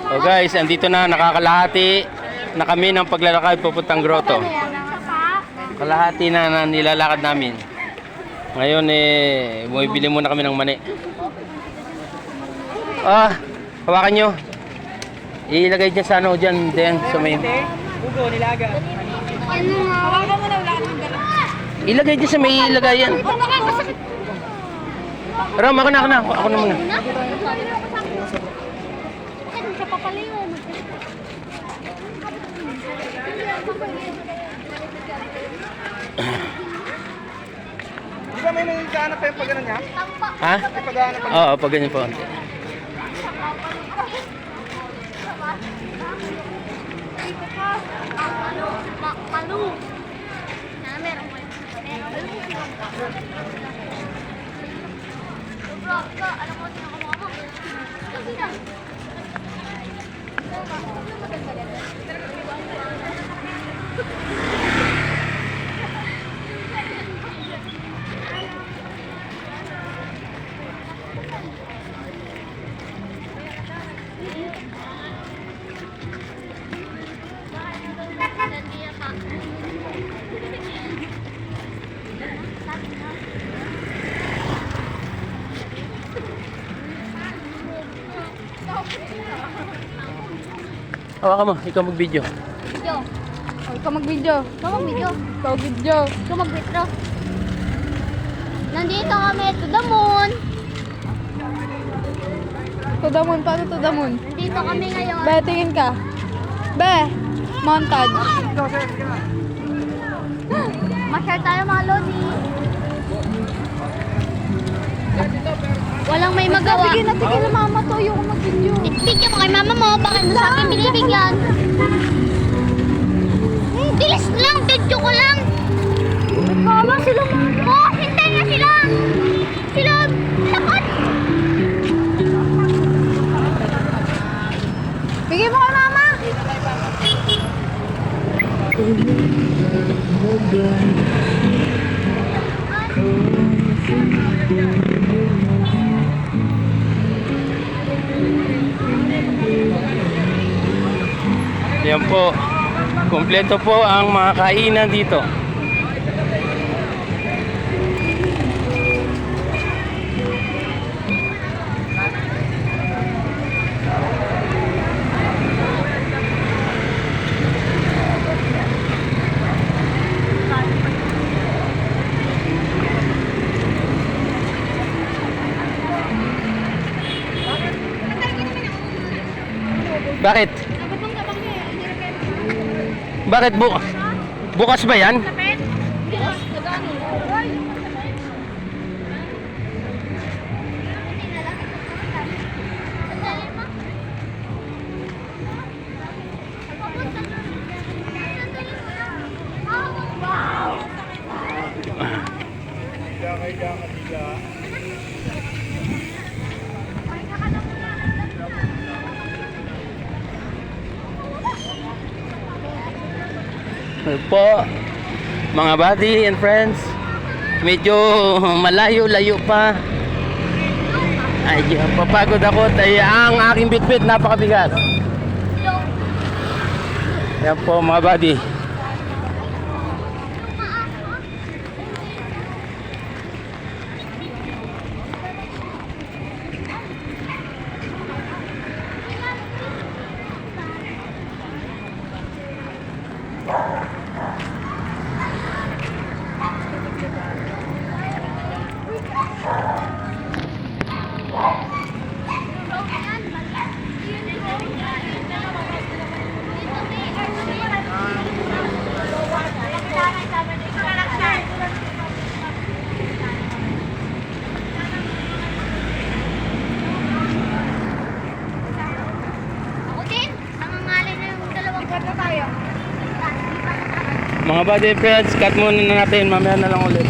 So guys, andito na, nakakalahati na kami ng paglalakad papuntang grotto. Kalahati na nilalakad namin. Ngayon bumibili muna kami ng mani. Hawakan nyo. Ilagay dyan sa ano, dyan sa may... Ugo, nilaga. Hawakan mo na, wala ka ng gala. Ilagay dyan sa may ilagayan. Ram, ako na muna. Sa papalayon. Di ba may nagkahanap pa yung pag-ano niya? Ha? May pag-ahanap pa. Oo, pag ganyan po. Palu. Meron mo. Alam mo, sinakamukha mo. Hawakan mo, ikaw mag-video. Video. Ikaw mag-video. Ikaw mag-video. Ikaw video. Ikaw mag-withdraw. Nandito kami to the moon. To the moon. Paano to the moon? Nandito kami ngayon. Be, tingin ka. Be, montage. Ma-share tayo mga lodi. Walang may magawa. Tigil na mama to. Ayoko mag-video. Bigyan mo kay mama mo. Bakit mo sa akin binibigyan? Bilis lang. Video ko lang. Nagkala sila mama. Oh, hintay na sila. Sila. Lakot. Bigyan mo kay mama. Yan po. Kompleto po ang mga kainan dito. Bakit? Bakit bukas ba yan? Po, mga buddy and friends, medyo malayo-layo pa. Ay, papagod ako. Ang aking bitbit napakabigat. Yan po mga buddy. Mga buddy friends, cut muna na natin, mamaya na lang ulit.